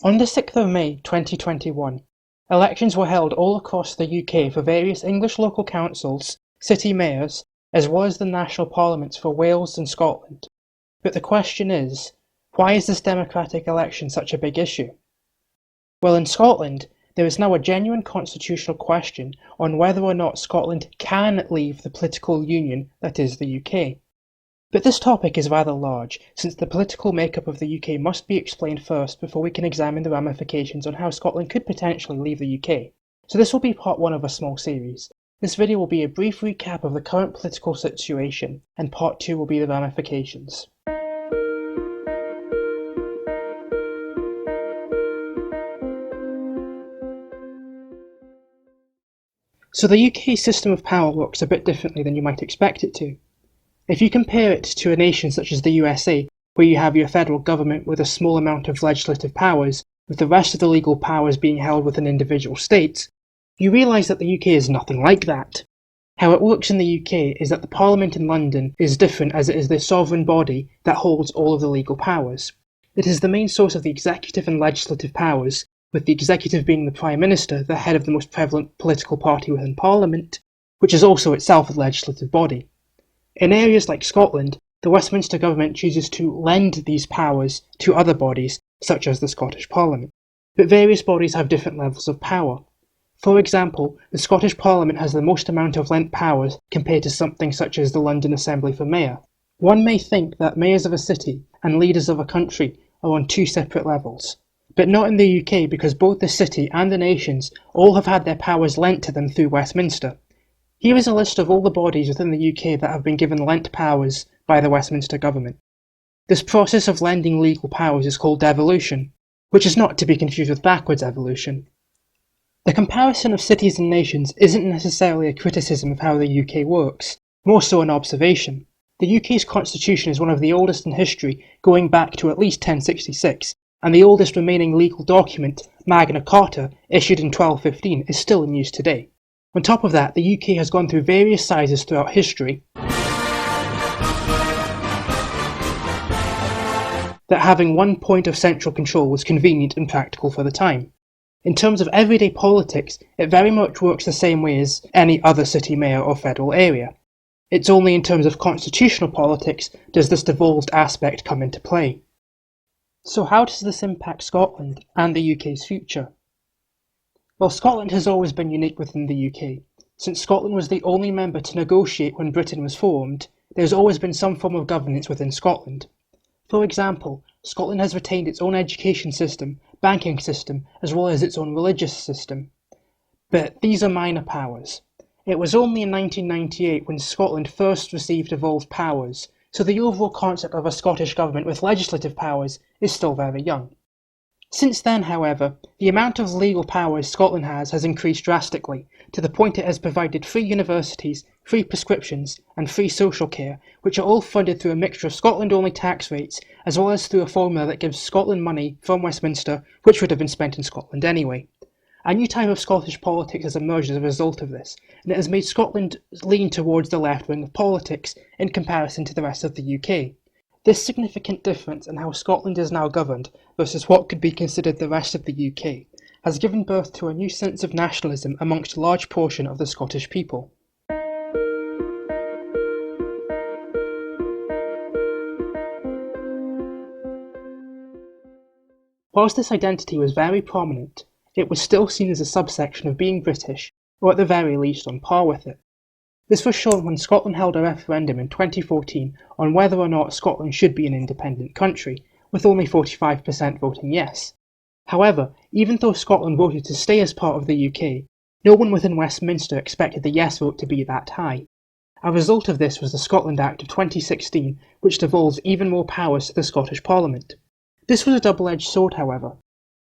On the 6th of May 2021, elections were held all across the UK for various English local councils, city mayors, as well as the national parliaments for Wales and Scotland. But the question is, why is this democratic election such a big issue? Well, in Scotland, there is now a genuine constitutional question on whether or not Scotland can leave the political union that is the UK. But this topic is rather large, since the political makeup of the UK must be explained first before we can examine the ramifications on how Scotland could potentially leave the UK. So this will be part one of a small series. This video will be a brief recap of the current political situation, and part two will be the ramifications. So the UK system of power works a bit differently than you might expect it to. If you compare it to a nation such as the USA, where you have your federal government with a small amount of legislative powers, with the rest of the legal powers being held within individual states, you realise that the UK is nothing like that. How it works in the UK is that the Parliament in London is different, as it is the sovereign body that holds all of the legal powers. It is the main source of the executive and legislative powers, with the executive being the Prime Minister, the head of the most prevalent political party within Parliament, which is also itself a legislative body. In areas like Scotland, the Westminster government chooses to lend these powers to other bodies, such as the Scottish Parliament. But various bodies have different levels of power. For example, the Scottish Parliament has the most amount of lent powers compared to something such as the London Assembly for Mayor. One may think that mayors of a city and leaders of a country are on two separate levels. But not in the UK, because both the city and the nations all have had their powers lent to them through Westminster. Here is a list of all the bodies within the UK that have been given lent powers by the Westminster government. This process of lending legal powers is called devolution, which is not to be confused with backwards evolution. The comparison of cities and nations isn't necessarily a criticism of how the UK works, more so an observation. The UK's constitution is one of the oldest in history, going back to at least 1066, and the oldest remaining legal document, Magna Carta, issued in 1215, is still in use today. On top of that, the UK has gone through various sizes throughout history, that having one point of central control was convenient and practical for the time. In terms of everyday politics, it very much works the same way as any other city mayor or federal area. It's only in terms of constitutional politics does this devolved aspect come into play. So how does this impact Scotland and the UK's future? Well, Scotland has always been unique within the UK. Since Scotland was the only member to negotiate when Britain was formed, there has always been some form of governance within Scotland. For example, Scotland has retained its own education system, banking system, as well as its own religious system. But these are minor powers. It was only in 1998 when Scotland first received evolved powers, so the overall concept of a Scottish government with legislative powers is still very young. Since then, however, the amount of legal powers Scotland has increased drastically, to the point it has provided free universities, free prescriptions, and free social care, which are all funded through a mixture of Scotland-only tax rates, as well as through a formula that gives Scotland money from Westminster, which would have been spent in Scotland anyway. A new type of Scottish politics has emerged as a result of this, and it has made Scotland lean towards the left wing of politics in comparison to the rest of the UK. This significant difference in how Scotland is now governed versus what could be considered the rest of the UK has given birth to a new sense of nationalism amongst a large portion of the Scottish people. Whilst this identity was very prominent, it was still seen as a subsection of being British, or at the very least on par with it. This was shown when Scotland held a referendum in 2014 on whether or not Scotland should be an independent country, with only 45% voting yes. However, even though Scotland voted to stay as part of the UK, no one within Westminster expected the yes vote to be that high. A result of this was the Scotland Act of 2016, which devolves even more powers to the Scottish Parliament. This was a double-edged sword, however.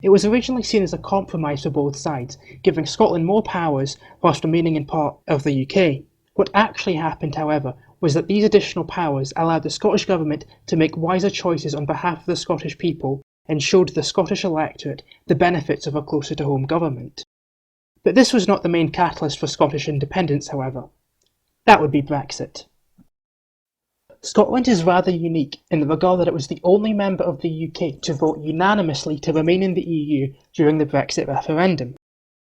It was originally seen as a compromise for both sides, giving Scotland more powers whilst remaining in part of the UK. What actually happened, however, was that these additional powers allowed the Scottish Government to make wiser choices on behalf of the Scottish people and showed the Scottish electorate the benefits of a closer-to-home government. But this was not the main catalyst for Scottish independence, however. That would be Brexit. Scotland is rather unique in the regard that it was the only member of the UK to vote unanimously to remain in the EU during the Brexit referendum.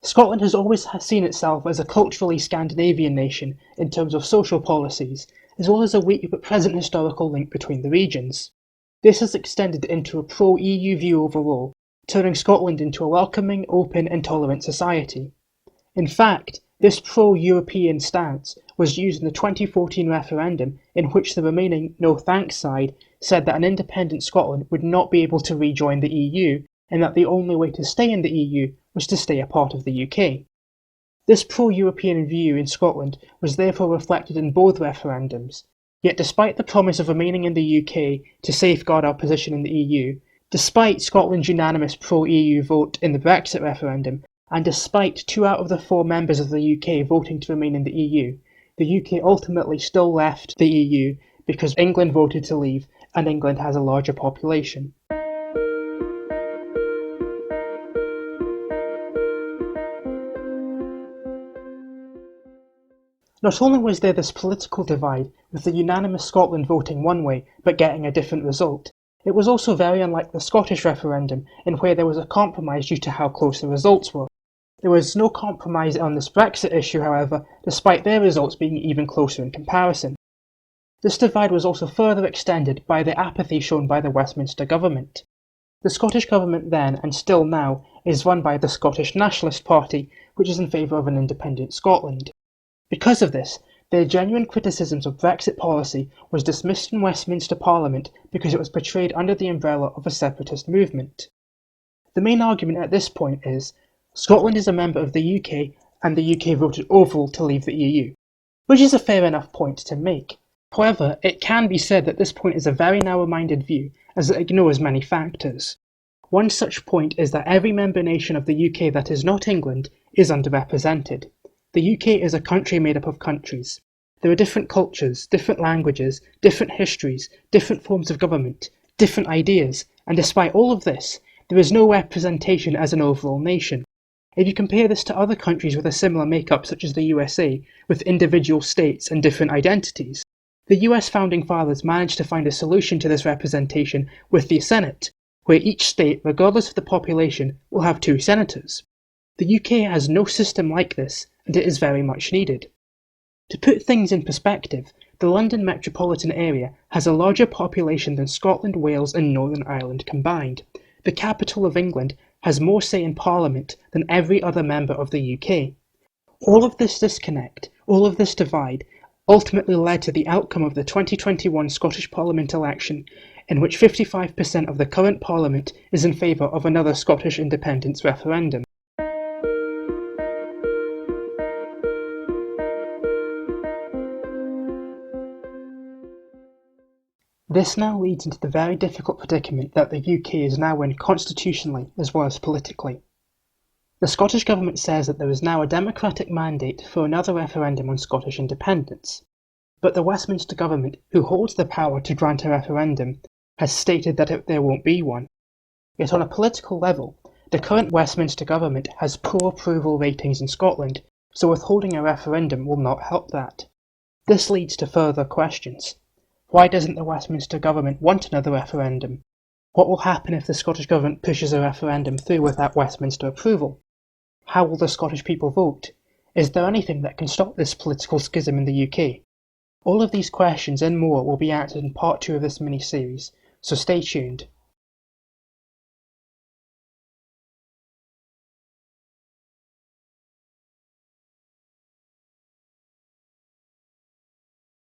Scotland has always seen itself as a culturally Scandinavian nation in terms of social policies, as well as a weak but present historical link between the regions. This has extended into a pro-EU view overall, turning Scotland into a welcoming, open and tolerant society. In fact, this pro-European stance was used in the 2014 referendum, in which the remaining no thanks side said that an independent Scotland would not be able to rejoin the EU, and that the only way to stay in the EU was to stay a part of the UK. This pro-European view in Scotland was therefore reflected in both referendums, yet despite the promise of remaining in the UK to safeguard our position in the EU, despite Scotland's unanimous pro-EU vote in the Brexit referendum, and despite 2 out of the 4 members of the UK voting to remain in the EU, the UK ultimately still left the EU because England voted to leave, and England has a larger population. Not only was there this political divide, with the unanimous Scotland voting one way but getting a different result, it was also very unlike the Scottish referendum, in where there was a compromise due to how close the results were. There was no compromise on this Brexit issue, however, despite their results being even closer in comparison. This divide was also further extended by the apathy shown by the Westminster government. The Scottish government then, and still now, is run by the Scottish Nationalist Party, which is in favour of an independent Scotland. Because of this, their genuine criticisms of Brexit policy was dismissed in Westminster Parliament because it was portrayed under the umbrella of a separatist movement. The main argument at this point is, Scotland is a member of the UK and the UK voted overall to leave the EU, which is a fair enough point to make. However, it can be said that this point is a very narrow-minded view, as it ignores many factors. One such point is that every member nation of the UK that is not England is underrepresented. The UK is a country made up of countries. There are different cultures, different languages, different histories, different forms of government, different ideas, and despite all of this, there is no representation as an overall nation. If you compare this to other countries with a similar makeup such as the USA, with individual states and different identities, the US founding fathers managed to find a solution to this representation with the Senate, where each state, regardless of the population, will have 2 senators. The UK has no system like this, and it is very much needed. To put things in perspective, the London metropolitan area has a larger population than Scotland, Wales and Northern Ireland combined. The capital of England has more say in Parliament than every other member of the UK. All of this disconnect, all of this divide, ultimately led to the outcome of the 2021 Scottish Parliament election, in which 55% of the current Parliament is in favour of another Scottish independence referendum. This now leads into the very difficult predicament that the UK is now in constitutionally as well as politically. The Scottish Government says that there is now a democratic mandate for another referendum on Scottish independence, but the Westminster Government, who holds the power to grant a referendum, has stated that there won't be one. Yet on a political level, the current Westminster Government has poor approval ratings in Scotland, so withholding a referendum will not help that. This leads to further questions. Why doesn't the Westminster Government want another referendum? What will happen if the Scottish Government pushes a referendum through without Westminster approval? How will the Scottish people vote? Is there anything that can stop this political schism in the UK? All of these questions and more will be answered in part 2 of this mini-series, so stay tuned.